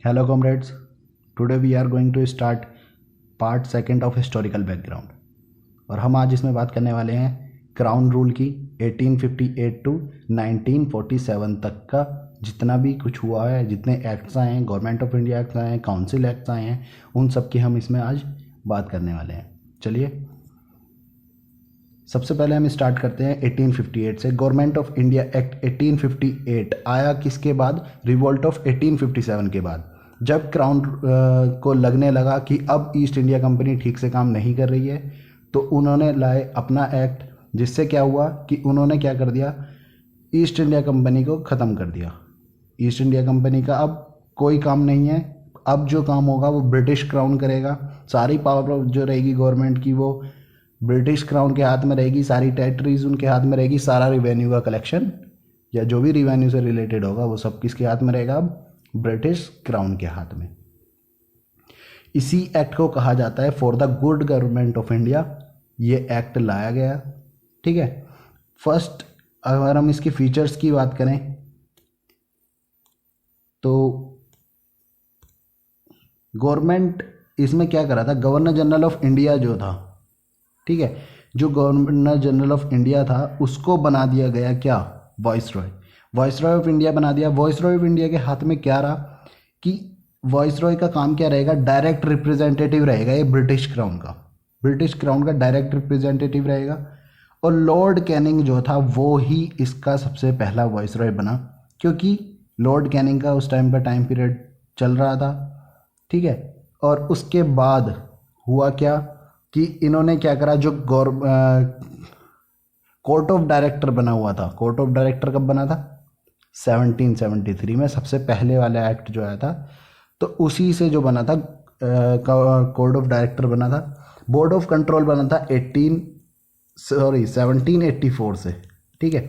Hello comrades, today we are going to start part second of historical background. और हम आज इसमें बात करने वाले हैं क्राउन रूल की 1858 टू 1947 तक का जितना भी कुछ हुआ है, जितने एक्ट्स आए हैं, गवर्नमेंट ऑफ इंडिया एक्ट्स आए हैं, काउंसिल एक्ट्स आए हैं, उन सब की हम इसमें आज बात करने वाले हैं। चलिए सबसे पहले हम स्टार्ट करते हैं 1858 से। गवर्नमेंट ऑफ इंडिया एक्ट 1858 आया किसके बाद? रिवोल्ट ऑफ 1857 के बाद, जब क्राउन को लगने लगा कि अब ईस्ट इंडिया कंपनी ठीक से काम नहीं कर रही है, तो उन्होंने लाए अपना एक्ट, जिससे क्या हुआ कि उन्होंने क्या कर दिया, ईस्ट इंडिया कंपनी को ख़त्म कर दिया। ईस्ट इंडिया कंपनी का अब कोई काम नहीं है। अब जो काम होगा वो ब्रिटिश क्राउन करेगा। सारी पावर जो रहेगी गवर्नमेंट की वो ब्रिटिश क्राउन के हाथ में रहेगी, सारी टेरिटरीज उनके हाथ में रहेगी, सारा रिवेन्यू का कलेक्शन या जो भी रिवेन्यू से रिलेटेड होगा वो सब किसके हाथ में रहेगा? अब ब्रिटिश क्राउन के हाथ में। इसी एक्ट को कहा जाता है for the good government of India. ये एक्ट लाया गया, ठीक है। फर्स्ट अगर हम इसकी फीचर्स की बात करें तो गवर्नमेंट इसमें क्या करा था, गवर्नर जनरल ऑफ इंडिया जो था, ठीक है, जो गवर्नर जनरल ऑफ इंडिया था उसको बना दिया गया क्या? वॉइसरॉय। वॉइसरॉय ऑफ इंडिया बना दिया। वॉइसरॉय ऑफ इंडिया के हाथ में क्या रहा कि वॉइसरॉय का काम क्या रहेगा? डायरेक्ट रिप्रेजेंटेटिव रहेगा ये ब्रिटिश क्राउन का। ब्रिटिश क्राउन का डायरेक्ट रिप्रेजेंटेटिव रहेगा। और लॉर्ड कैनिंग जो था वो ही इसका सबसे पहला वॉइसरॉय बना, क्योंकि लॉर्ड कैनिंग का उस टाइम पर टाइम पीरियड चल रहा था, ठीक है। और उसके बाद हुआ क्या कि इन्होंने क्या करा, जो कोर्ट ऑफ डायरेक्टर बना हुआ था, कोर्ट ऑफ डायरेक्टर कब बना था? 1773 में सबसे पहले वाला एक्ट जो आया था, तो उसी से जो बना था कोर्ट ऑफ डायरेक्टर बना था। बोर्ड ऑफ कंट्रोल बना था 1784 से, ठीक है।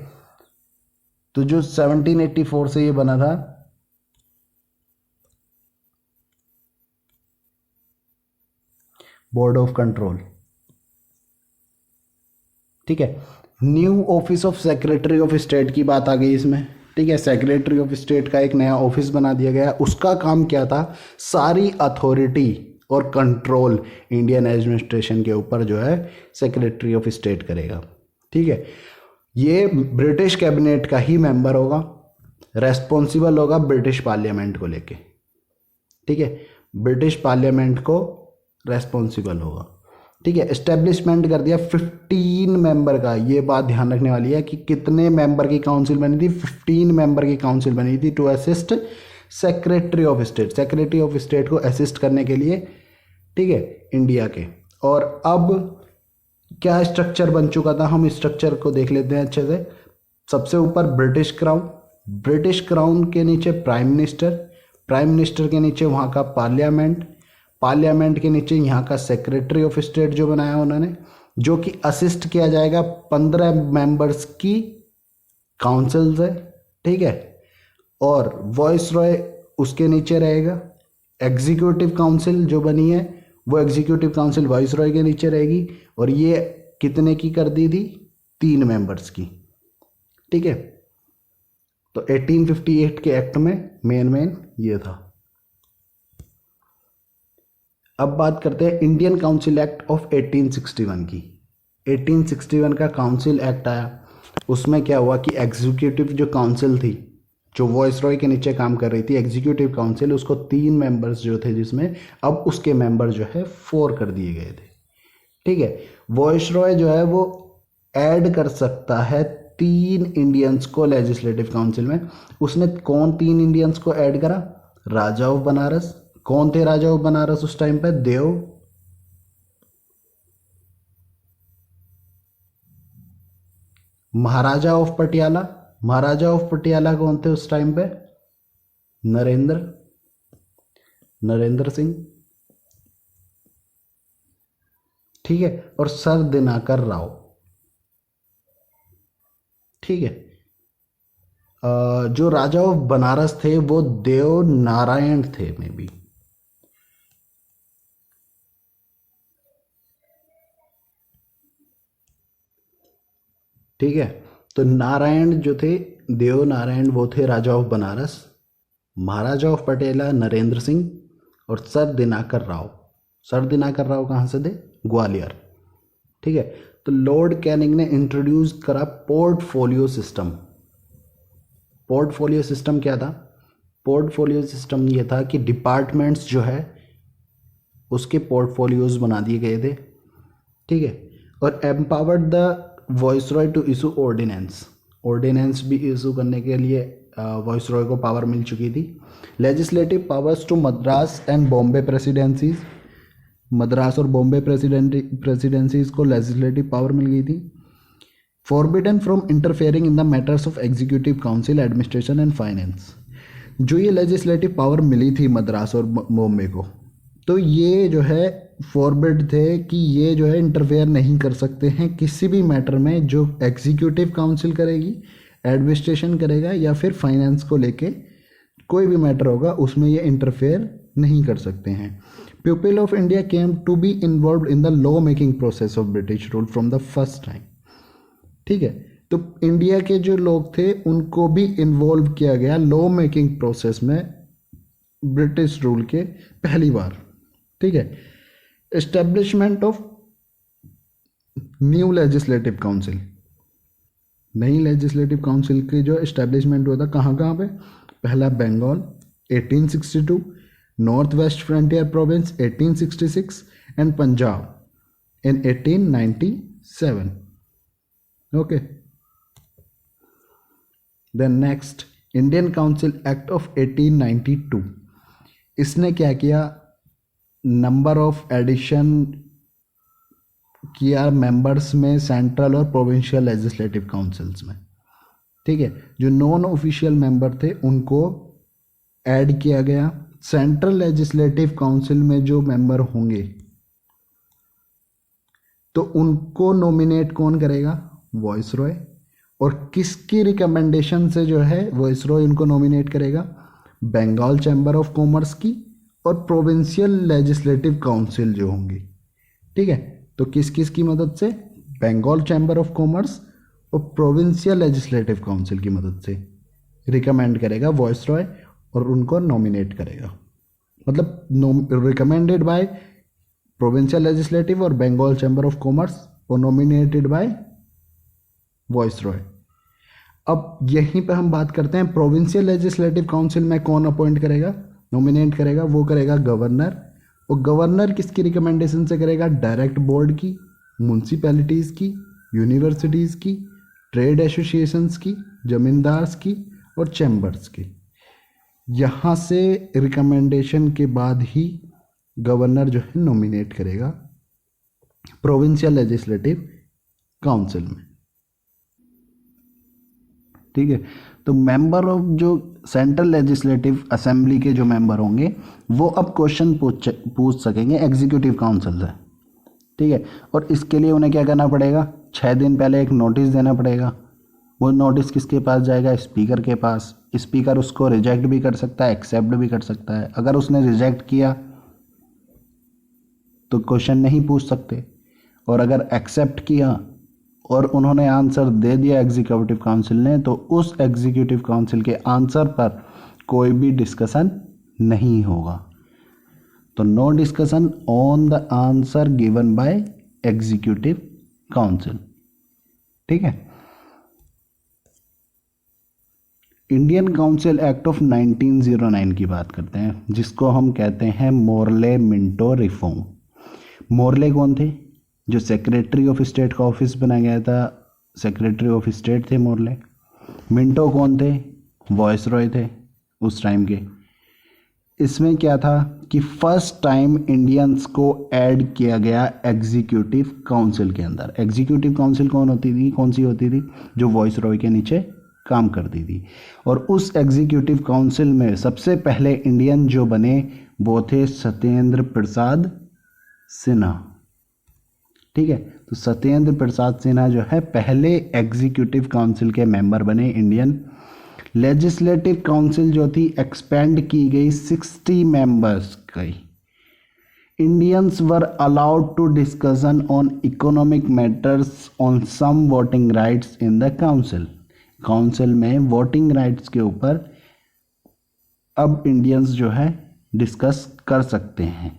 तो जो 1784 से ये बना था, बोर्ड ऑफ कंट्रोल, ठीक है। New office of secretary of state की बात आ गई इसमें, ठीक है। सेक्रेटरी ऑफ स्टेट का एक नया ऑफिस बना दिया गया। उसका काम क्या था? सारी अथॉरिटी और कंट्रोल इंडियन एडमिनिस्ट्रेशन के ऊपर जो है सेक्रेटरी ऑफ स्टेट करेगा, ठीक है। ये ब्रिटिश कैबिनेट का ही मेंबर होगा, रेस्पॉन्सिबल होगा ब्रिटिश पार्लियामेंट को लेके, ठीक है। ब्रिटिश पार्लियामेंट को रेस्पॉन्सिबल होगा, ठीक है। एस्टेब्लिशमेंट कर दिया 15 मेंबर का। ये बात ध्यान रखने वाली है कि कितने मेंबर की काउंसिल बनी थी? 15 मेंबर की काउंसिल बनी थी to assist secretary of state, secretary of state को असिस्ट करने के लिए, ठीक है, इंडिया के। और अब क्या स्ट्रक्चर बन चुका था, हम स्ट्रक्चर को देख लेते हैं अच्छे से। सबसे ऊपर ब्रिटिश क्राउन, ब्रिटिश क्राउन के नीचे प्राइम मिनिस्टर, प्राइम मिनिस्टर के नीचे वहाँ का पार्लियामेंट, पार्लियामेंट के नीचे यहाँ का सेक्रेटरी ऑफ स्टेट जो बनाया उन्होंने, जो कि असिस्ट किया जाएगा 15 मेंबर्स की काउंसिल से, ठीक है। और वॉइसरॉय उसके नीचे रहेगा। एग्जीक्यूटिव काउंसिल जो बनी है वो एग्जीक्यूटिव काउंसिल वॉइसरॉय के नीचे रहेगी। और ये कितने की कर दी थी? 3 मेंबर्स की, ठीक है। तो 1858 के एक्ट में मेन ये था। अब बात करते हैं इंडियन काउंसिल एक्ट ऑफ 1861 की। 1861 का काउंसिल एक्ट आया। उसमें क्या हुआ कि एग्जीक्यूटिव जो काउंसिल थी, जो वॉइसरॉय के नीचे काम कर रही थी, एग्जीक्यूटिव काउंसिल, उसको 3 मेंबर्स जो थे, जिसमें अब उसके मेंबर जो है 4 कर दिए गए थे, ठीक है। वॉइसरॉय जो है वो ऐड कर सकता है 3 इंडियंस को लेजिस्लेटिव काउंसिल में। उसने कौन 3 इंडियंस को ऐड करा? राजा ऑफ बनारस। कौन थे राजा ऑफ बनारस उस टाइम पे? देव, महाराजा ऑफ पटियाला, महाराजा ऑफ पटियाला कौन थे उस टाइम पे? नरेंद्र, नरेंद्र सिंह, ठीक है। और सर दिनाकर राव, ठीक है। जो राजा ऑफ बनारस थे वो देव नारायण थे, मे बी, ठीक है। तो नारायण जो थे, देव नारायण, वो थे Raja of Banaras, Maharaja of पटेला नरेंद्र सिंह और सर दिनाकर राव। सर दिनाकर राव कहाँ से थे? ग्वालियर। ठीक है, तो लॉर्ड कैनिंग ने इंट्रोड्यूस करा पोर्टफोलियो सिस्टम। पोर्टफोलियो सिस्टम क्या था? पोर्टफोलियो सिस्टम ये था कि डिपार्टमेंट्स जो है उसके पोर्टफोलियोज बना दिए गए थे। ठीक है, और empowered the viceroy to issue ordinance. Ordinance भी इशू करने के लिए वॉइसरॉय को पावर मिल चुकी थी। Legislative powers to Madras and Bombay presidencies. Madras और बॉम्बे प्रेसिडेंसीज को लेजिस्लेटिव पावर मिल गई थी। Forbidden from interfering in the matters of executive council administration and finance. जो ये लेजिस्लेटिव पावर मिली थी मद्रास और बॉम्बे को, तो ये जो है फॉरबिड थे कि ये जो है इंटरफेयर नहीं कर सकते हैं किसी भी मैटर में जो एग्जीक्यूटिव काउंसिल करेगी, एडमिनिस्ट्रेशन करेगा या फिर फाइनेंस को लेके कोई भी मैटर होगा उसमें ये इंटरफेयर नहीं कर सकते हैं। People of India came to be involve in the law making process of British rule from the first time. ठीक है, तो इंडिया के जो लोग थे उनको भी इन्वॉल्व किया गया लॉ मेकिंग प्रोसेस में ब्रिटिश रूल के पहली बार। ठीक है, establishment of new legislative council. नई लेजिस्लेटिव काउंसिल के जो एस्टेब्लिशमेंट हुआ था कहाँ कहाँ पे? पहला Bengal 1862, north waste frontier province 1866 and Punjab in 1897। Okay, then next Indian council act of 1892। इसने क्या किया? नंबर ऑफ एडिशन किया मेंबर्स में सेंट्रल और प्रोविंशियल लेजिस्लेटिव काउंसिल्स में। ठीक है, जो नॉन ऑफिशियल मेंबर थे उनको ऐड किया गया। सेंट्रल लेजिस्लेटिव काउंसिल में जो मेंबर होंगे तो उनको नॉमिनेट कौन करेगा? वॉइसरॉय। और किसकी रिकमेंडेशन से जो है वॉइसरॉय उनको नॉमिनेट करेगा? बंगाल चैम्बर ऑफ कॉमर्स की और प्रोविंशियल लेजिस्लेटिव काउंसिल जो होंगी। ठीक है, तो किस किस की मदद से? बंगाल चैम्बर ऑफ कॉमर्स और प्रोविंशियल लेजिस्लेटिव काउंसिल की मदद से रिकमेंड करेगा वॉइसरॉय और उनको नॉमिनेट करेगा। मतलब रिकमेंडेड बाय प्रोविंशियल लेजिस्लेटिव और बंगाल चैम्बर ऑफ कॉमर्स और नॉमिनेटेड बाय वॉइसरॉय। अब यहीं पे हम बात करते हैं प्रोविंशियल लेजिस्लेटिव काउंसिल में कौन अपॉइंट करेगा, नॉमिनेट करेगा? वो करेगा गवर्नर। और गवर्नर किसकी रिकमेंडेशन से करेगा? डायरेक्ट बोर्ड की, म्यूनसिपैलिटीज़ की, यूनिवर्सिटीज़ की, ट्रेड एसोसिएशंस की, जमींदार्स की और चैम्बर्स की। यहाँ से रिकमेंडेशन के बाद ही गवर्नर जो है नॉमिनेट करेगा प्रोविंशियल लेजिस्लेटिव काउंसिल में। ठीक है, तो मेंबर ऑफ जो सेंट्रल लेजिस्लेटिव असेंबली के जो मेंबर होंगे वो अब क्वेश्चन पूछ सकेंगे एग्जीक्यूटिव काउंसिल से। ठीक है, और इसके लिए उन्हें क्या करना पड़ेगा? 6 दिन पहले एक नोटिस देना पड़ेगा। वो नोटिस किसके पास जाएगा? स्पीकर के पास। स्पीकर उसको रिजेक्ट भी कर सकता है, एक्सेप्ट भी कर सकता है। अगर उसने रिजेक्ट किया तो क्वेश्चन नहीं पूछ सकते, और अगर एक्सेप्ट किया और उन्होंने आंसर दे दिया एग्जीक्यूटिव काउंसिल ने, तो उस एग्जीक्यूटिव काउंसिल के आंसर पर कोई भी डिस्कशन नहीं होगा। तो no discussion on the answer given by executive council. ठीक है, इंडियन काउंसिल एक्ट ऑफ 1909 की बात करते हैं, जिसको हम कहते हैं मोरले मिंटो रिफॉर्म। मोरले कौन थे? जो सेक्रेटरी ऑफ स्टेट का ऑफिस बनाया गया था, सेक्रेटरी ऑफ स्टेट थे मोरले। मिंटो कौन थे? वॉइसरॉय थे उस टाइम के। इसमें क्या था कि फर्स्ट टाइम इंडियंस को ऐड किया गया एग्जीक्यूटिव काउंसिल के अंदर। एग्जीक्यूटिव काउंसिल कौन होती थी? कौन सी होती थी? जो वॉइसरॉय के नीचे काम करती थी। और उस एग्जीक्यूटिव काउंसिल में सबसे पहले इंडियन जो बने वो थे सत्येंद्र प्रसाद सिन्हा। ठीक है, तो सत्येंद्र प्रसाद सिन्हा जो है पहले एग्जीक्यूटिव काउंसिल के मेंबर बने इंडियन। लेजिस्लेटिव काउंसिल जो थी एक्सपेंड की गई 60 मेंबर्स की। Indians were allowed to discussion on economic matters on some voting rights in the council. Council में वोटिंग राइट्स के ऊपर अब इंडियंस जो है डिस्कस कर सकते हैं,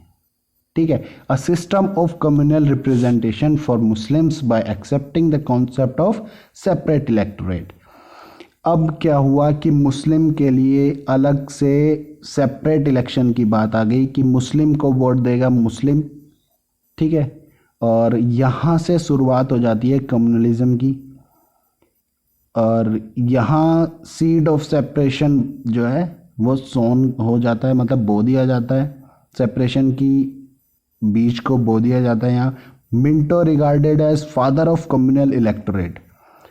ठीक है। A system of communal representation for Muslims bye accepting the concept of separate electorate. अब क्या हुआ कि मुस्लिम के लिए अलग से सेपरेट इलेक्शन की बात आ गई कि मुस्लिम को वोट देगा मुस्लिम, ठीक है। और यहाँ से शुरुआत हो जाती है कम्युनलिज्म की, और यहाँ सीड ऑफ सेपरेशन जो है वो सोन हो जाता है, मतलब बो दिया जाता है, सेपरेशन की बीज को बो दिया जाता है यहाँ। Minto regarded as father of communal electorate,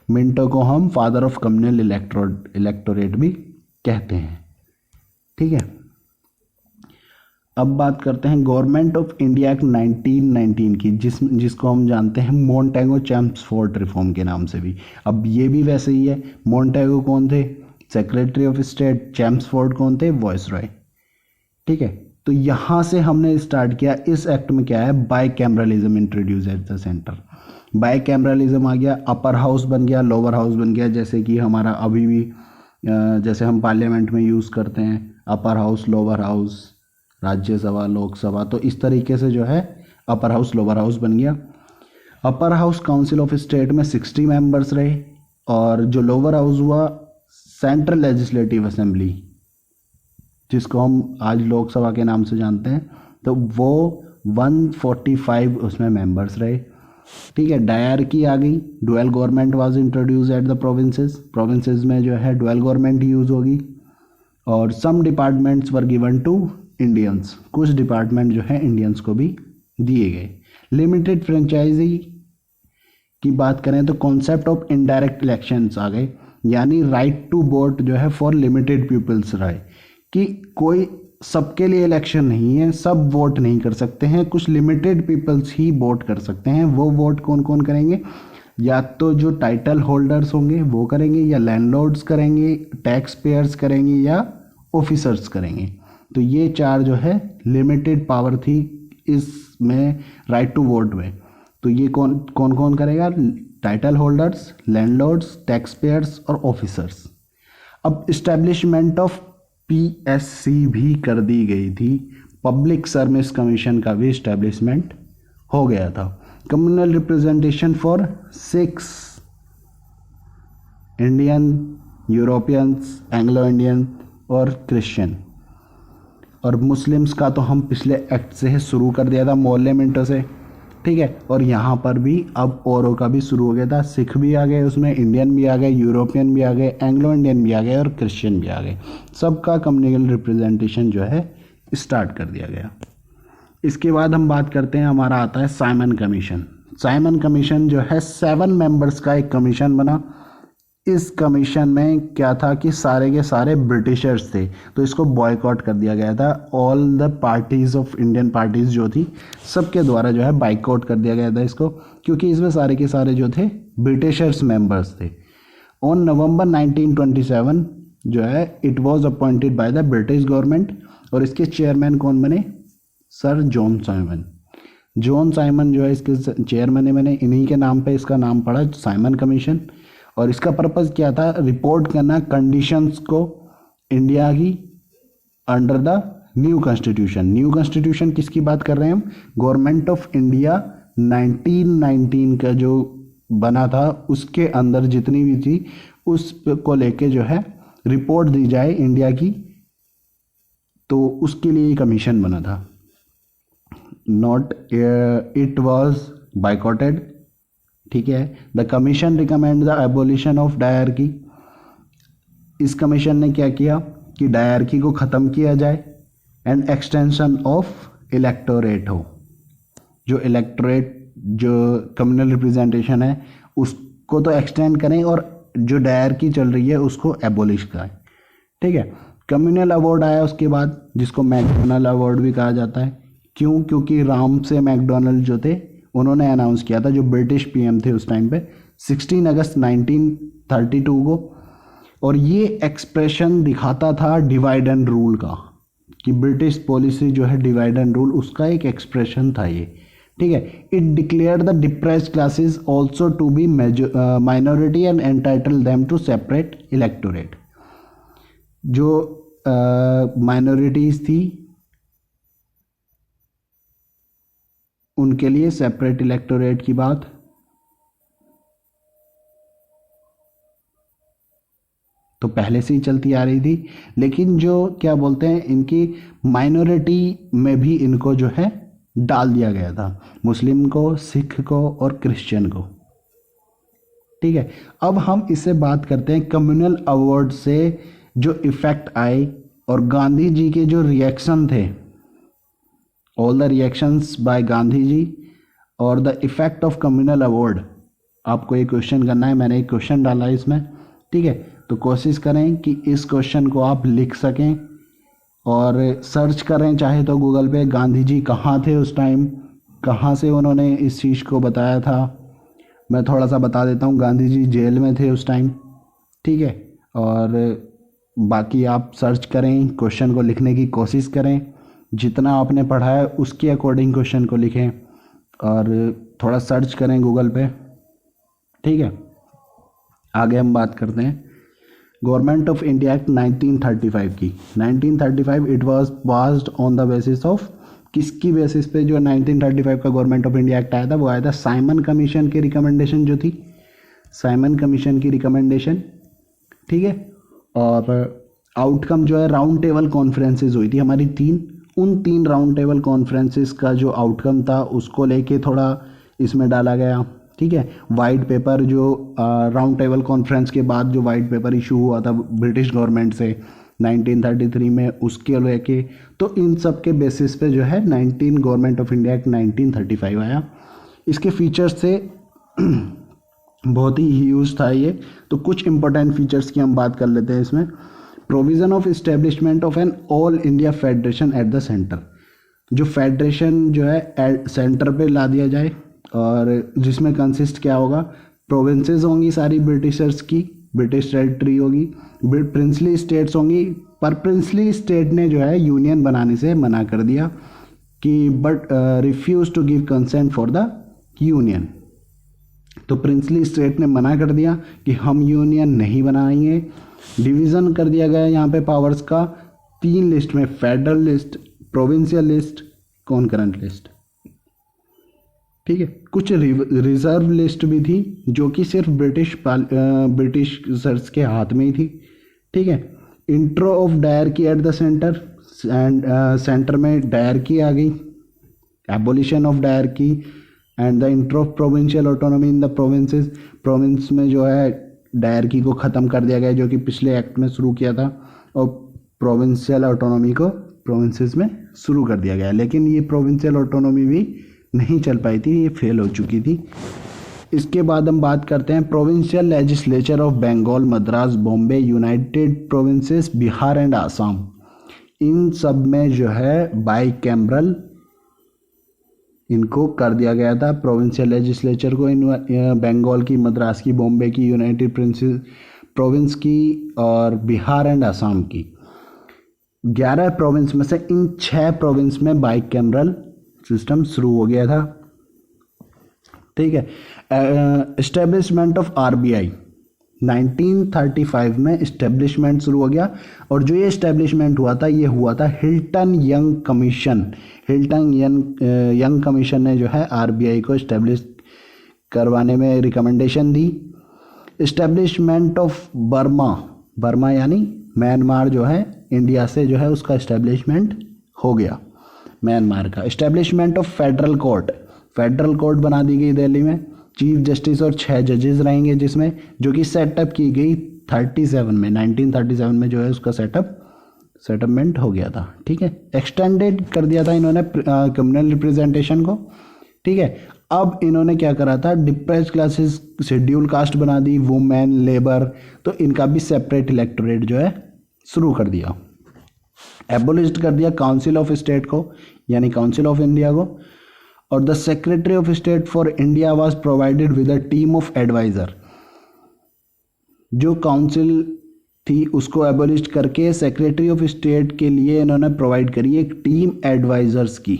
Minto को हम फादर ऑफ कम्युनल इलेक्टोरेट भी कहते हैं, ठीक है। अब बात करते हैं गवर्नमेंट ऑफ इंडिया एक्ट 1919 की, जिसको हम जानते हैं मोंटेगो चैम्सफोर्ड रिफॉर्म के नाम से भी। अब ये भी वैसे ही है। मोंटेगो कौन थे? Secretary of state. चैम्सफोर्ड कौन थे? वॉइसरॉय, ठीक है। तो यहाँ से हमने स्टार्ट किया। इस एक्ट में क्या है? Bicameralism introduce at the centre. Bicameralism आ गया, अपर हाउस बन गया, लोअर हाउस बन गया, जैसे कि हमारा अभी भी जैसे हम पार्लियामेंट में यूज़ करते हैं upper house lower house, Rajya Sabha Lok Sabha, तो इस तरीके से जो है अपर हाउस लोअर हाउस बन गया। Upper house council of state में 60 मेंबर्स रहे, और जो लोअर हाउस हुआ सेंट्रल लेजिस्लेटिव असेंबली, जिसको हम आज लोकसभा के नाम से जानते हैं, तो वो 145 उसमें मेंबर्स रहे, ठीक है। डायरकी आ गई। Dual government was introduce at the provinces, provinces में जो है डुअल गवर्नमेंट यूज होगी। और some departments were given to Indians, कुछ डिपार्टमेंट जो है इंडियंस को भी दिए गए। लिमिटेड फ्रेंचाइजी की बात करें तो कॉन्सेप्ट ऑफ इनडायरेक्ट इलेक्शंस आ गए, यानी राइट टू वोट जो है फॉर लिमिटेड पीपल्स रहे, कि कोई सबके लिए इलेक्शन नहीं है, सब वोट नहीं कर सकते हैं, कुछ लिमिटेड पीपल्स ही वोट कर सकते हैं। वो वोट कौन कौन करेंगे? या तो जो टाइटल होल्डर्स होंगे वो करेंगे, या लैंडलॉर्ड्स करेंगे, टैक्स पेयर्स करेंगे, या ऑफिसर्स करेंगे। तो ये चार जो है लिमिटेड पावर थी इसमें राइट टू वोट में। तो ये कौन कौन करेगा? Title holders, landlords, tax payers और ऑफिसर्स। अब इस्टेब्लिशमेंट ऑफ पीएससी भी कर दी गई थी, पब्लिक सर्विस कमीशन का भी इस्टेब्लिशमेंट हो गया था। Communal representation for 6 Indian, Europeans, Anglo Indian और क्रिश्चियन। और मुस्लिम्स का तो हम पिछले एक्ट से शुरू कर दिया था, मोहल्ले मिंटो से, ठीक है। और यहाँ पर भी अब औरों का भी शुरू हो गया था। सिख भी आ गए उसमें, इंडियन भी आ गए, यूरोपियन भी आ गए, एंग्लो इंडियन भी आ गए और क्रिश्चियन भी आ गए। सबका कम्युनल रिप्रेजेंटेशन जो है स्टार्ट कर दिया गया। इसके बाद हम बात करते हैं, हमारा आता है साइमन कमीशन। साइमन कमीशन जो है 7 मेंबर्स का एक कमीशन बना। इस कमीशन में क्या था कि सारे के सारे ब्रिटिशर्स थे, तो इसको बॉयकॉट कर दिया गया था। All the parties of Indian parties जो थी सबके द्वारा जो है बाइकआउट कर दिया गया था इसको, क्योंकि इसमें सारे के सारे जो थे ब्रिटिशर्स मेंबर्स थे। ऑन नवंबर 1927 जो है it was appointed by the British government, और इसके चेयरमैन कौन बने? Sir John Simon. John Simon जो है इसके चेयरमैन है, मैंने इन्हीं के नाम पे इसका नाम पड़ा, साइमन कमीशन। और इसका पर्पज़ क्या था? रिपोर्ट करना कंडीशंस को इंडिया की under the new constitution. New constitution किसकी बात कर रहे हैं हम? गवर्नमेंट ऑफ इंडिया 1919 का जो बना था उसके अंदर जितनी भी थी उस को लेके जो है रिपोर्ट दी जाए इंडिया की, तो उसके लिए कमीशन बना था। नॉट इट वाज बाइकॉटेड, ठीक है। The commission recommend the abolition of dyarchy. इस कमीशन ने क्या किया कि डायरकी को ख़त्म किया जाए, एंड एक्सटेंशन ऑफ इलेक्टोरेट हो। जो इलेक्टोरेट जो कम्युनल रिप्रेजेंटेशन है उसको तो एक्सटेंड करें, और जो डायरकी चल रही है उसको एबोलिश करें, ठीक है। कम्युनल अवार्ड आया उसके बाद, जिसको मैकडोनल्ड अवार्ड भी कहा जाता है। क्यों? क्योंकि राम से मैकडोनल्ड जो थे उन्होंने अनाउंस किया था, जो ब्रिटिश पीएम थे उस टाइम पे, 16 अगस्त 1932 को। और ये एक्सप्रेशन दिखाता था डिवाइड एंड रूल का, कि ब्रिटिश पॉलिसी जो है डिवाइड एंड रूल, उसका एक एक्सप्रेशन था ये, ठीक है। It declared the depressed classes also to be minority and entitle them to separate electorate. जो माइनॉरिटीज़ थी उनके लिए सेपरेट इलेक्टोरेट की बात, तो पहले से ही चलती आ रही थी, लेकिन जो क्या बोलते हैं इनकी माइनॉरिटी में भी इनको जो है डाल दिया गया था, मुस्लिम को, सिख को और क्रिश्चियन को। ठीक है, अब हम इससे बात करते हैं कम्युनल अवार्ड से जो इफेक्ट आए और गांधी जी के जो रिएक्शन थे, all the reactions by Gandhi ji और the effect of communal award. आपको एक क्वेश्चन करना है, मैंने एक क्वेश्चन डाला है इसमें। ठीक है, तो कोशिश करें कि इस क्वेश्चन को आप लिख सकें और सर्च करें चाहे तो गूगल पे, गांधी जी कहाँ थे उस टाइम, कहाँ से उन्होंने इस चीज़ को बताया था। मैं थोड़ा सा बता देता हूँ, गांधी जी जेल में थे उस टाइम। ठीक है, और बाकी आप सर्च करें, क्वेश्चन को लिखने की कोशिश करें, जितना आपने पढ़ा है उसके अकॉर्डिंग क्वेश्चन को लिखें और थोड़ा सर्च करें गूगल पे। ठीक है, आगे हम बात करते हैं गवर्नमेंट ऑफ इंडिया एक्ट 1935 की। 1935 it was passed on the basis of, किसकी बेसिस पे जो 1935 का गवर्नमेंट ऑफ इंडिया एक्ट आया था, वो आया था साइमन कमीशन की रिकमेंडेशन जो थी, साइमन कमीशन की रिकमेंडेशन। ठीक है, और आउटकम जो है राउंड टेबल कॉन्फ्रेंसेज हुई थी हमारी उन तीन राउंड टेबल कॉन्फ्रेंसेस का जो आउटकम था उसको लेके थोड़ा इसमें डाला गया। ठीक है, वाइट पेपर जो राउंड टेबल कॉन्फ्रेंस के बाद जो वाइट पेपर इशू हुआ था ब्रिटिश गवर्नमेंट से 1933 में, उसके लेके, तो इन सब के बेसिस पे जो है गवर्नमेंट ऑफ इंडिया एक्ट 1935 आया। इसके फीचर्स से बहुत ही ह्यूज था ये, तो कुछ इंपॉर्टेंट फीचर्स की हम बात कर लेते हैं इसमें। Provision of establishment of an all India federation at the centre, जो फेडरेशन जो है सेंटर पे ला दिया जाए, और जिसमें कंसिस्ट क्या होगा, प्रोविंसेस होंगी सारी ब्रिटिशर्स की, ब्रिटिश टेरिटरी होगी, प्रिंसली स्टेट्स होंगी, पर प्रिंसली स्टेट ने जो है यूनियन बनाने से मना कर दिया कि but refuse to give consent for the union. तो प्रिंसली स्टेट ने मना कर दिया कि हम यूनियन नहीं बनाएंगे। डिवीज़न कर दिया गया यहाँ पे पावर्स का 3 लिस्ट में, federal list, provincial list, concurrent list. ठीक है, कुछ रिजर्व लिस्ट भी थी जो कि सिर्फ ब्रिटिशर्स के हाथ में ही थी। ठीक है, intro of dyarchy eight the centre, and centre में डायरकी आ गई, abolition of dyarchy and the intro of provincial autonomy in the provinces. Province में जो है डायरकी को ख़त्म कर दिया गया जो कि पिछले एक्ट में शुरू किया था, और प्रोविंशियल ऑटोनॉमी को प्रोविंसेस में शुरू कर दिया गया, लेकिन ये प्रोविंशियल ऑटोनॉमी भी नहीं चल पाई थी, ये फेल हो चुकी थी। इसके बाद हम बात करते हैं provincial legislature of Bengal, Madras, Bombay, United provinces, Bihar and Assam. इन सब में जो है बाई कैमरल इनको कर दिया गया था, प्रोविंशियल लेजिस्लेचर को, इन बंगाल की, मद्रास की, बॉम्बे की, यूनाइटेड प्रोविंस की और बिहार एंड आसाम की। 11 प्रोविंस में से इन 6 प्रोविंस में बाई कैमरल सिस्टम शुरू हो गया था। ठीक है, एस्टेब्लिशमेंट ऑफ आरबीआई 1935 में इस्टेब्लिशमेंट शुरू हो गया, और जो ये इस्टेब्लिशमेंट हुआ था ये हुआ था Hilton young commission. Hilton young commission ने जो है आरबीआई को इस्टेब्लिश करवाने में recommendation the. Establishment of Burma यानी म्यांमार जो है इंडिया से जो है उसका इस्टेब्लिशमेंट हो गया म्यांमार का। इस्टेब्लिशमेंट ऑफ फेडरल कोर्ट बना दी गई दिल्ली में, चीफ जस्टिस और 6 जजेस रहेंगे जिसमें, जो कि सेटअप की गई 1937 में जो है उसका सेटअपमेंट हो गया था। ठीक है, एक्सटेंडेड कर दिया था इन्होंने कम्युनल रिप्रेजेंटेशन को। ठीक है, अब इन्होंने क्या करा था, डिप्रेस्ड क्लासेस, शेड्यूल कास्ट बना दी, वुमेन, लेबर, तो इनका भी सेपरेट इलेक्टोरेट जो है शुरू कर दिया। एबोलिश्ड कर दिया काउंसिल ऑफ स्टेट को, यानी काउंसिल ऑफ इंडिया को, और the secretary of state for India was provided with a team of adviser. जो काउंसिल थी उसको एबोलिश करके सेक्रेटरी ऑफ स्टेट के लिए इन्होंने प्रोवाइड करी एक टीम एडवाइजर्स की।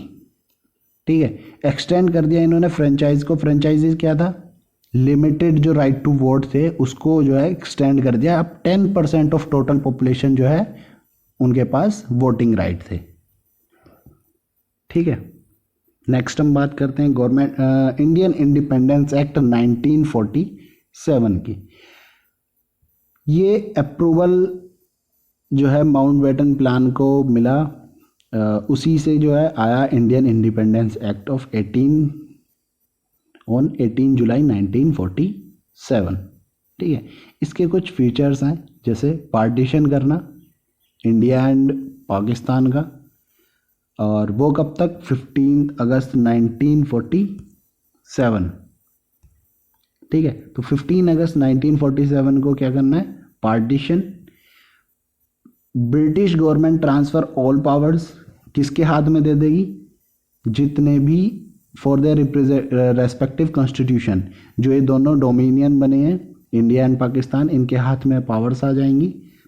ठीक है, एक्सटेंड कर दिया इन्होंने फ्रेंचाइज को। फ्रेंचाइजीज क्या था, लिमिटेड जो राइट टू वोट थे उसको जो है एक्सटेंड कर दिया। अब 10% ऑफ टोटल पॉपुलेशन जो है उनके पास वोटिंग राइट थे। ठीक है, नेक्स्ट हम बात करते हैं गवर्नमेंट इंडियन इंडिपेंडेंस एक्ट 1947 की। ये अप्रूवल जो है माउंटबेटन प्लान को मिला, उसी से जो है आया इंडियन इंडिपेंडेंस एक्ट ऑफ 18 जुलाई 1947। ठीक है, इसके कुछ फीचर्स हैं, जैसे पार्टीशन करना इंडिया एंड पाकिस्तान का, और वो कब तक, 15 अगस्त 1947। ठीक है, तो 15 अगस्त 1947 को क्या करना है, partition. British government transfer all powers किसके हाथ में दे देगी, जितने भी फॉर देयर रेस्पेक्टिव कॉन्स्टिट्यूशन, जो ये दोनों डोमिनियन बने हैं इंडिया एंड पाकिस्तान, इनके हाथ में पावर्स आ जाएंगी,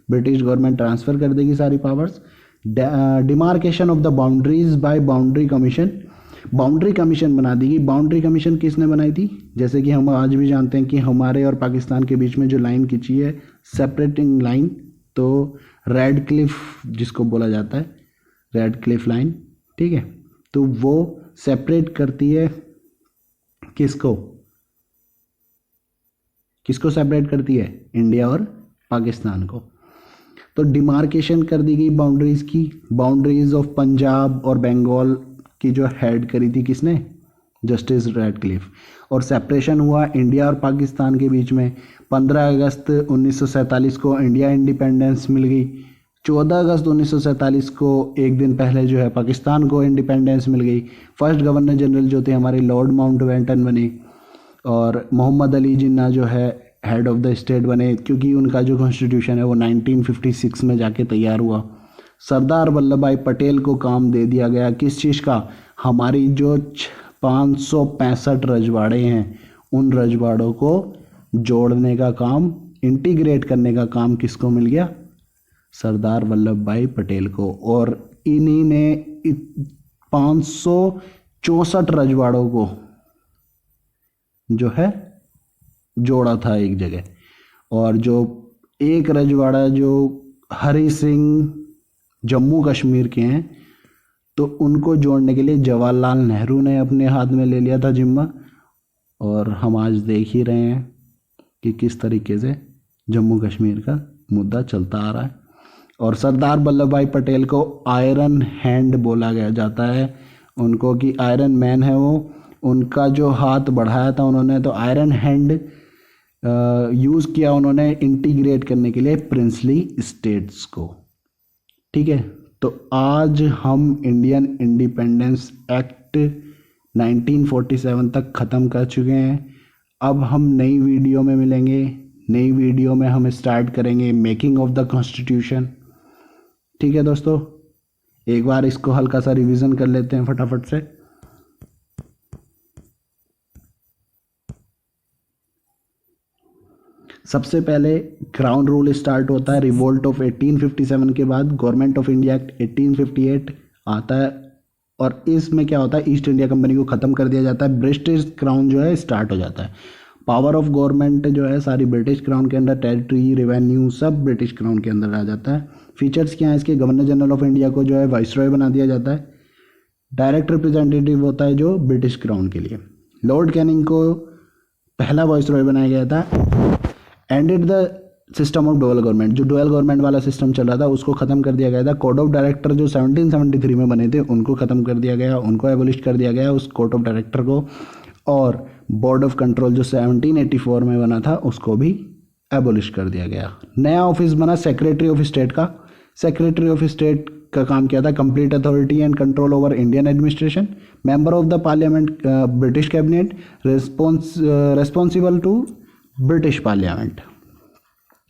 ब्रिटिश गवर्नमेंट ट्रांसफर कर देगी सारी powers. Demarcation of the boundaries by boundary commission, boundary commission बना देगी। बाउंड्री कमीशन किसने बनाई थी, जैसे कि हम आज भी जानते हैं कि हमारे और पाकिस्तान के बीच में जो लाइन खींची है सेपरेटिंग लाइन, तो रेड क्लिफ जिसको बोला जाता है, रेड क्लिफ लाइन। ठीक है, तो वो सेपरेट करती है किसको, किसको सेपरेट करती है, इंडिया और पाकिस्तान को। तो डिमार्केशन कर दी गई बाउंड्रीज की, बाउंड्रीज ऑफ पंजाब और बंगाल की जो हेड करी थी किसने, जस्टिस रेडक्लिफ। और सेपरेशन हुआ इंडिया और पाकिस्तान के बीच में 15 अगस्त 1947 को इंडिया इंडिपेंडेंस मिल गई। 14 अगस्त 1947 को एक दिन पहले जो है पाकिस्तान को इंडिपेंडेंस मिल गई। फर्स्ट गवर्नर जनरल जो थे हमारे लॉर्ड माउंटबेटन बने, और मोहम्मद अली जिन्ना जो है हेड ऑफ द स्टेट बने, क्योंकि उनका जो कॉन्स्टिट्यूशन है वो 1956 में जाके तैयार हुआ। सरदार वल्लभ भाई पटेल को काम दे दिया गया किस चीज़ का, हमारी जो 565 रजवाड़े हैं उन रजवाड़ों को जोड़ने का काम, इंटीग्रेट करने का काम किसको मिल गया, सरदार वल्लभ भाई पटेल को। और इन्हीं ने 564 रजवाड़ों को जो है जोड़ा था एक जगह। और जो एक रजवाड़ा जो हरि सिंह जम्मू कश्मीर के हैं, तो उनको जोड़ने के लिए जवाहरलाल नेहरू ने अपने हाथ में ले लिया था जिम्मा। और हम आज देख ही रहे हैं कि किस तरीके से जम्मू कश्मीर का मुद्दा चलता आ रहा है। और सरदार वल्लभ भाई पटेल को आयरन हैंड बोला गया जाता है उनको, कि आयरन मैन है वो। उनका जो हाथ बढ़ाया था उन्होंने, तो आयरन हैंड यूज़ किया उन्होंने इंटीग्रेट करने के लिए प्रिंसली स्टेट्स को। ठीक है, तो आज हम इंडियन इंडिपेंडेंस एक्ट 1947 तक ख़त्म कर चुके हैं। अब हम नई वीडियो में मिलेंगे। नई वीडियो में हम स्टार्ट करेंगे मेकिंग ऑफ द कॉन्स्टिट्यूशन। ठीक है दोस्तों, एक बार इसको हल्का सा रिवीजन कर लेते हैं फटाफट से। सबसे पहले क्राउन रूल स्टार्ट होता है रिवोल्ट ऑफ 1857 के बाद। गवर्नमेंट ऑफ इंडिया एक्ट 1858 आता है, और इसमें क्या होता है, ईस्ट इंडिया कंपनी को ख़त्म कर दिया जाता है। ब्रिटिश क्राउन जो है स्टार्ट हो जाता है। पावर ऑफ गवर्नमेंट जो है सारी ब्रिटिश क्राउन के अंदर, टेरिटरी, रेवेन्यू सब ब्रिटिश क्राउन के अंदर आ जाता है। फीचर्स क्या है इसके, गवर्नर जनरल ऑफ इंडिया को जो है वाइसरॉय बना दिया जाता है। डायरेक्ट रिप्रेजेंटेटिव होता है जो ब्रिटिश क्राउन के लिए। लॉर्ड कैनिंग को पहला वाइसरॉय बनाया गया था। Ended the system of dual government, जो डुअल गवर्नमेंट वाला सिस्टम चल रहा था उसको ख़त्म कर दिया गया था। कोड ऑफ डायरेक्टर जो 1773 में बने थे उनको ख़त्म कर दिया गया, उनको एबोलिश कर दिया गया उस कोड ऑफ डायरेक्टर को। और बोर्ड ऑफ कंट्रोल जो 1784 में बना था उसको भी एबोलिश कर दिया गया। नया ऑफिस बना सेक्रेटरी ऑफ स्टेट का। सेक्रेटरी ऑफ स्टेट का काम क्या था, complete authority and control over Indian administration. Member of the parliament British cabinet, responsible to British parliament.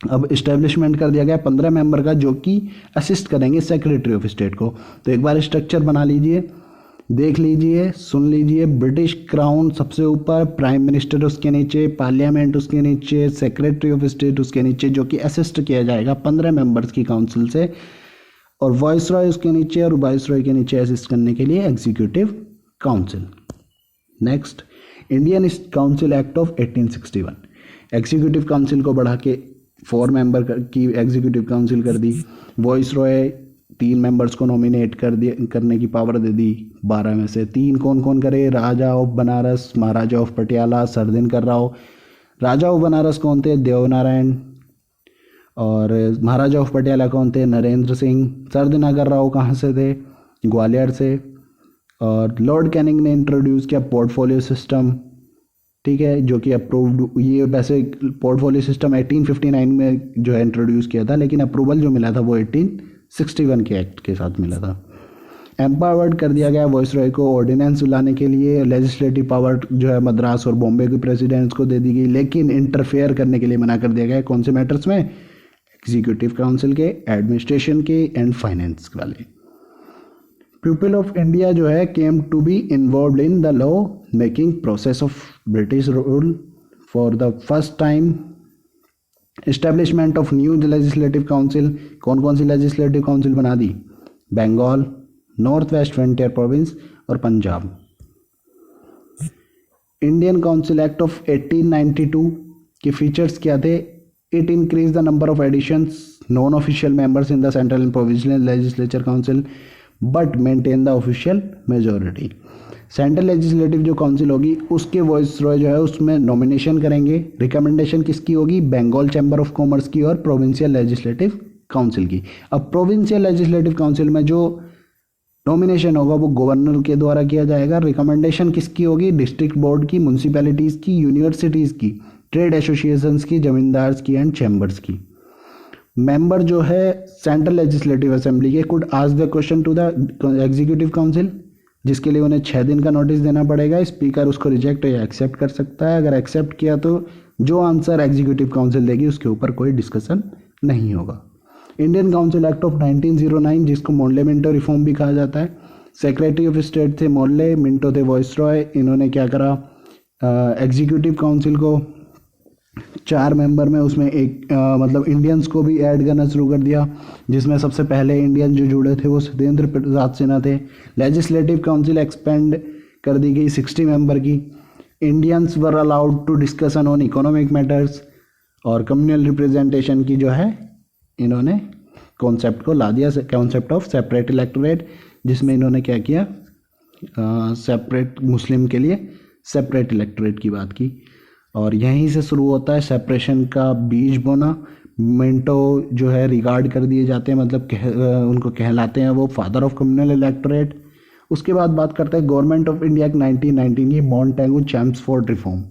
अब इस्टेब्लिशमेंट कर दिया गया 15 मेंबर का, जो कि असिस्ट करेंगे सेक्रेटरी ऑफ स्टेट को। तो एक बार स्ट्रक्चर बना लीजिए, देख लीजिए, सुन लीजिए। ब्रिटिश क्राउन सबसे ऊपर, प्राइम मिनिस्टर उसके नीचे, पार्लियामेंट उसके नीचे, सेक्रेटरी ऑफ स्टेट उसके नीचे, जो कि असिस्ट किया जाएगा 15 मेंबर्स की काउंसिल से। और वाइसरॉय उसके नीचे, और वाइसरॉय के नीचे असिस्ट करने के लिए executive council. Next, Indian council act of 1861। Executive council को बढ़ा के 4 मेंबर की एग्जीक्यूटिव काउंसिल कर दी। वाइसरॉय 3 मेंबर्स को नॉमिनेट करने की पावर दे दी 12 में से। 3 कौन कौन करे? राजा of Banaras, Maharaja of Patiala, सरदिनकर Rao. Raja of Banaras कौन थे? देवनारायण। और महाराजा ऑफ पटियाला कौन थे? नरेंद्र सिंह। सरदिनकर राव कहाँ से थे? ग्वालियर से। और लॉर्ड कैनिंग ने इंट्रोड्यूस किया पोर्टफोलियो सिस्टम, ठीक है, जो कि अप्रूव्ड। ये वैसे पोर्टफोलियो सिस्टम 1859 में जो है इंट्रोड्यूस किया था, लेकिन अप्रूवल जो मिला था वो 1861 के एक्ट के साथ मिला था। एम्पावर्ड कर दिया गया वॉइसरॉय को ऑर्डिनेंस लाने के लिए। लेजिस्लेटिव पावर जो है मद्रास और बॉम्बे के प्रेसिडेंट्स को दे दी गई, लेकिन इंटरफेयर करने के लिए मना कर दिया गया। कौन से मैटर्स में? एग्जीक्यूटिव काउंसिल के, एडमिनिस्ट्रेशन के एंड फाइनेंस वाले। पीपल ऑफ इंडिया जो है came to be involve in the law making process of British rule for the first time. Establishment of new legislative council. कौन कौन सी लेजिस्लेटिव काउंसिल बना दी? Bengal, North waste frontier Province और Punjab. Indian council act of 1892 के features क्या थे? It increase the number of additions non official members in the central and provincial legislature council but maintain the official majority. Central legislative जो council होगी उसके voice Roy जो है उसमें नॉमिनेशन करेंगे। रिकमेंडेशन किसकी होगी? बंगाल चैम्बर ऑफ कॉमर्स की और प्रोविंशियल लेजिस्लेटिव काउंसिल की। अब प्रोविंशियल लेजिस्लेटिव काउंसिल में जो नॉमिनेशन होगा वो गवर्नर के द्वारा किया जाएगा। रिकमेंडेशन किसकी होगी? डिस्ट्रिक्ट बोर्ड की, म्यूनसिपैलिटीज़ की, यूनिवर्सिटीज़ की, ट्रेड एसोसिएशंस की, जमींदार्स की एंड चैम्बर्स की। मेंबर जो है सेंट्रल लेजिस्लेटिव असेंबली के could ask the question to the executive council, जिसके लिए उन्हें 6 दिन का नोटिस देना पड़ेगा। स्पीकर उसको रिजेक्ट या एक्सेप्ट कर सकता है। अगर एक्सेप्ट किया तो जो आंसर एग्जीक्यूटिव काउंसिल देगी उसके ऊपर कोई डिस्कशन नहीं होगा। इंडियन काउंसिल एक्ट ऑफ 1909 जिसको मोर्ले मिंटो रिफॉर्म भी कहा जाता है। सेक्रेटरी ऑफ स्टेट थे मोर्ले, मिंटो थे वॉइसरॉय। इन्होंने क्या करा? एग्जीक्यूटिव काउंसिल को 4 मेंबर में उसमें एक मतलब इंडियंस को भी ऐड करना शुरू कर दिया, जिसमें सबसे पहले इंडियन जो जुड़े थे वो सत्येंद्र प्रसाद सिन्हा थे। लेजिस्लेटिव काउंसिल एक्सपेंड कर दी गई 60 मेंबर की। Indians were allowed to discussion on economic matters और कम्युनल रिप्रेजेंटेशन की जो है इन्होंने कॉन्सेप्ट को ला दिया, कॉन्सेप्ट ऑफ सेपरेट इलेक्टोरेट, जिसमें इन्होंने क्या किया? सेपरेट मुस्लिम के लिए सेपरेट इलेक्टोरेट की बात की। और यहीं से शुरू होता है सेपरेशन का बीज बोना। मिंटो जो है रिगार्ड कर दिए जाते हैं, मतलब उनको कहलाते हैं वो फादर ऑफ कम्युनल इलेक्टोरेट। उसके बाद बात करते हैं गवर्नमेंट ऑफ इंडिया 1919 की Montagu Chelmsford reform.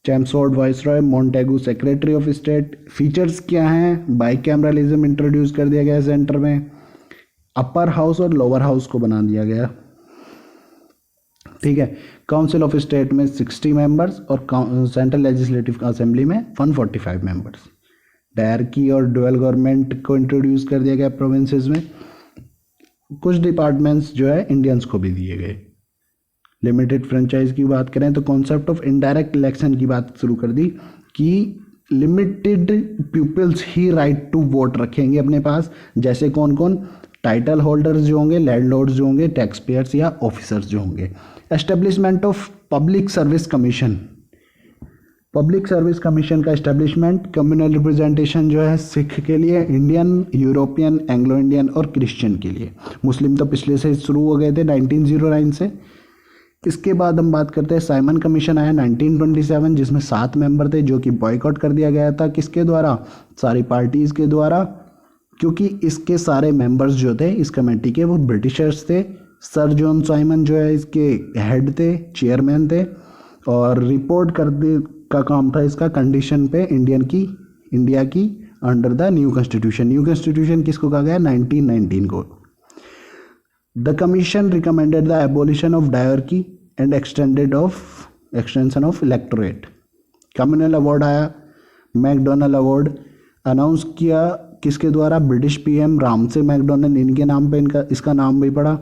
Chelmsford viceroy, Montagu secretary of state. Features क्या हैं? बाइकैमरलिज्म इंट्रोड्यूस कर दिया गया सेंटर में। अपर हाउस और लोअर हाउस को बना दिया गया, ठीक है। काउंसिल ऑफ स्टेट में 60 मेंबर्स और सेंट्रल लेजिस्लेटिव असेंबली में 145 मेंबर्स। डायरकी और डुअल गवर्नमेंट को इंट्रोड्यूस कर दिया गया प्रोविंसेस में। कुछ डिपार्टमेंट्स जो है इंडियंस को भी दिए गए। लिमिटेड फ्रेंचाइज की बात करें तो कॉन्सेप्ट ऑफ इनडायरेक्ट इलेक्शन की बात शुरू कर दी कि लिमिटेड पीपल्स ही राइट टू वोट रखेंगे अपने पास। जैसे कौन कौन? टाइटल होल्डर्स जो होंगे, लैंडलॉर्ड्स जो होंगे, टैक्स पेयर्स या ऑफिसर्स जो होंगे। Establishment of public service commission. Public service commission का एस्टेब्लिशमेंट। कम्युनल रिप्रेजेंटेशन जो है सिख के लिए, इंडियन, यूरोपियन, एंग्लो इंडियन और क्रिश्चियन के लिए। मुस्लिम तो पिछले से शुरू हो गए थे 1909 से। इसके बाद हम बात करते हैं साइमन कमीशन आया 1927, जिसमें 7 मेंबर थे, जो कि बॉयकॉट कर दिया गया था। किसके द्वारा? सारी पार्टीज के द्वारा, क्योंकि इसके सारे मेंबर्स जो थे इस कमेटी के वो ब्रिटिशर्स थे। सर जॉन साइमन जो है इसके हेड थे, चेयरमैन थे, और रिपोर्ट करने का काम था इसका कंडीशन पे इंडिया की under the new constitution. New constitution किसको कहा गया? 1919 को। The commission recommended the abolition of dyarchy and extension of electorate. Communal award आया, मैकडोनल्ड अवार्ड अनाउंस किया किसके द्वारा? ब्रिटिश पीएम रामसे मैकडोनल्ड, इनके नाम पे इसका नाम भी पड़ा।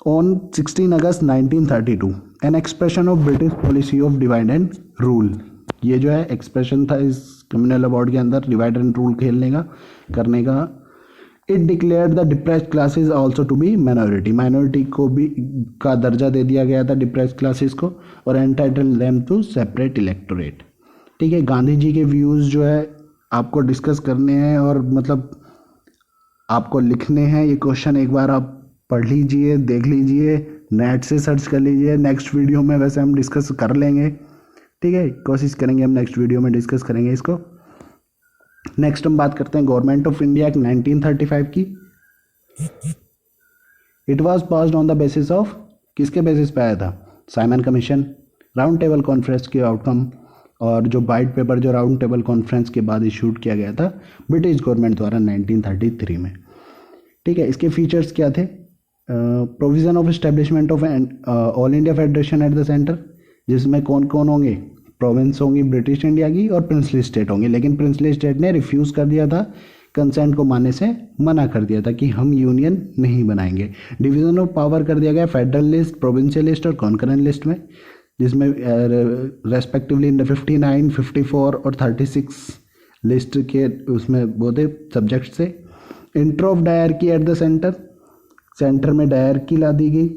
On 16 August 1932 an expression of British policy of divide and rule. ये जो है एक्सप्रेशन था इस कम्युनल अवार्ड के अंदर, डिवाइड एंड रूल करने का। It declared the depressed classes also to be minority. Minority को भी का दर्जा दे दिया गया था डिप्रेस्ड क्लासेस को, और entitle them to separate electorate. ठीक है, गांधी जी के व्यूज़ जो है आपको डिस्कस करने हैं, और मतलब आपको लिखने हैं ये क्वेश्चन, एक बार आप पढ़ लीजिए, देख लीजिए, नेट से सर्च कर लीजिए। नेक्स्ट वीडियो में वैसे हम डिस्कस कर लेंगे, ठीक है, कोशिश करेंगे हम नेक्स्ट वीडियो में डिस्कस करेंगे इसको। नेक्स्ट हम बात करते हैं गवर्नमेंट ऑफ इंडिया एक्ट 1935 की। It was passed on the basis of, किसके बेसिस पे आया था? Simon commission, round table conference के आउटकम, और जो वाइट पेपर जो राउंड टेबल कॉन्फ्रेंस के बाद इशूड किया गया था ब्रिटिश गवर्नमेंट द्वारा 1933 में, ठीक है। इसके फीचर्स क्या थे? Provision of establishment of all India federation at the centre, जिसमें कौन कौन होंगे? प्रोविंस होंगी ब्रिटिश इंडिया की और प्रिंसली स्टेट होंगे, लेकिन प्रिंसली स्टेट ने रिफ्यूज़ कर दिया था, कंसेंट को मानने से मना कर दिया था कि हम यूनियन नहीं बनाएंगे। डिवीजन ऑफ पावर कर दिया गया फेडरल लिस्ट, प्रोविंशियल लिस्ट और कॉन्करेंट लिस्ट में, जिसमें रेस्पेक्टिवली 59, 54 और 36 लिस्ट के उसमें वो थे सब्जेक्ट से। Inter of dyarchy eight the centre, centre में डायरकी ला दी गई।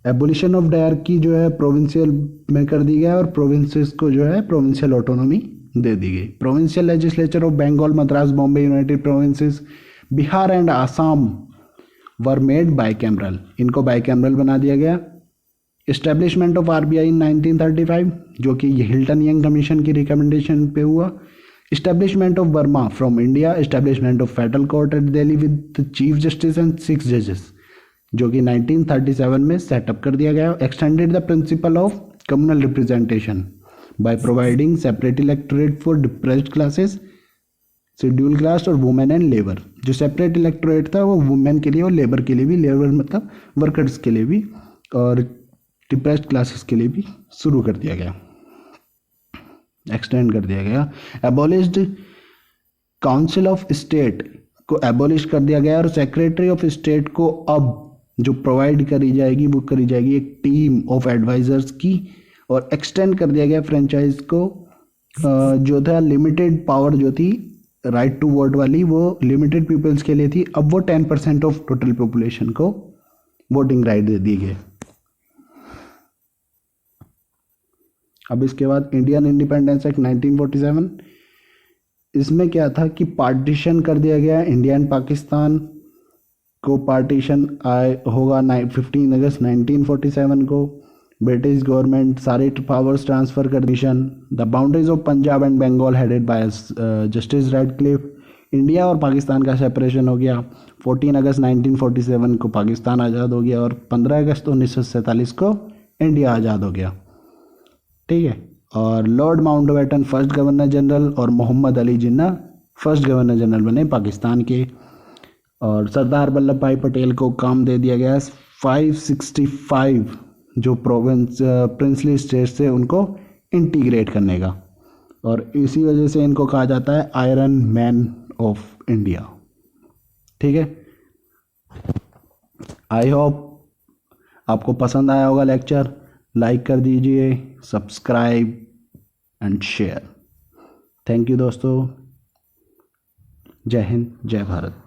एबोलिशन ऑफ डायरकी जो है प्रोविंशियल में कर दी गया और प्रोविंसेस को जो है प्रोविंशियल ऑटोनॉमी दे दी गई। Provincial legislature of Bengal, Madras, Bombay, United provinces, Bihar and Assam were made bicameral, इनको बाइकैमरल बना दिया गया। इस्टेब्लिशमेंट ऑफ आरबीआई इन 1935, जो कि हिल्टन यंग कमीशन की रिकमेंडेशन पे हुआ। Establishment of Burma from India, establishment of federal court at Delhi with chief justice and 6 जजेस, जो कि 1937 में सेटअप कर दिया गया। Extended the principle of communal representation by providing separate electorate for depressed classes, schedule class और वुमेन एंड लेबर। जो separate electorate था वो वुमेन के लिए और लेबर के लिए भी, लेबर मतलब वर्कर्स के लिए भी और डिप्रेस्ड क्लासेस के लिए भी शुरू कर दिया गया, एक्सटेंड कर दिया गया। एबॉलिश्ड काउंसिल ऑफ स्टेट को एबॉलिश कर दिया गया और सेक्रेटरी ऑफ स्टेट को अब जो प्रोवाइड करी जाएगी वो करी जाएगी एक टीम ऑफ एडवाइजर्स की, और एक्सटेंड कर दिया गया फ्रेंचाइज को। जो था लिमिटेड पावर जो थी राइट टू वोट वाली, वो लिमिटेड पीपल्स के लिए थी, अब वो 10% ऑफ टोटल पॉपुलेशन को वोटिंग राइट दे दी गई। अब इसके बाद इंडियन इंडिपेंडेंस एक्ट 1947, इसमें क्या था कि पार्टीशन कर दिया गया इंडिया एंड पाकिस्तान को। पार्टीशन होगा 15 अगस्त 1947 को। ब्रिटिश गवर्नमेंट सारे पावर्स ट्रांसफर कर दिशन। The boundaries of Punjab and Bengal headed by justice Radcliffe. India और पाकिस्तान का सेपरेशन हो गया। 14 अगस्त 1947 को पाकिस्तान आज़ाद हो गया और 15 अगस्त 1947 को इंडिया आज़ाद हो गया, ठीक है। और Lord Mountbatten first governor general और Mohammad Ali Jinnah first governor general बने पाकिस्तान के। और सरदार वल्लभ भाई पटेल को काम दे दिया गया 565 जो प्रिंसली स्टेट से उनको इंटीग्रेट करने का, और इसी वजह से इनको कहा जाता है आयरन मैन ऑफ इंडिया, ठीक है। आई होप आपको पसंद आया होगा लेक्चर। लाइक कर दीजिए, subscribe and share. Thank you दोस्तों। जय हिंद, जय भारत।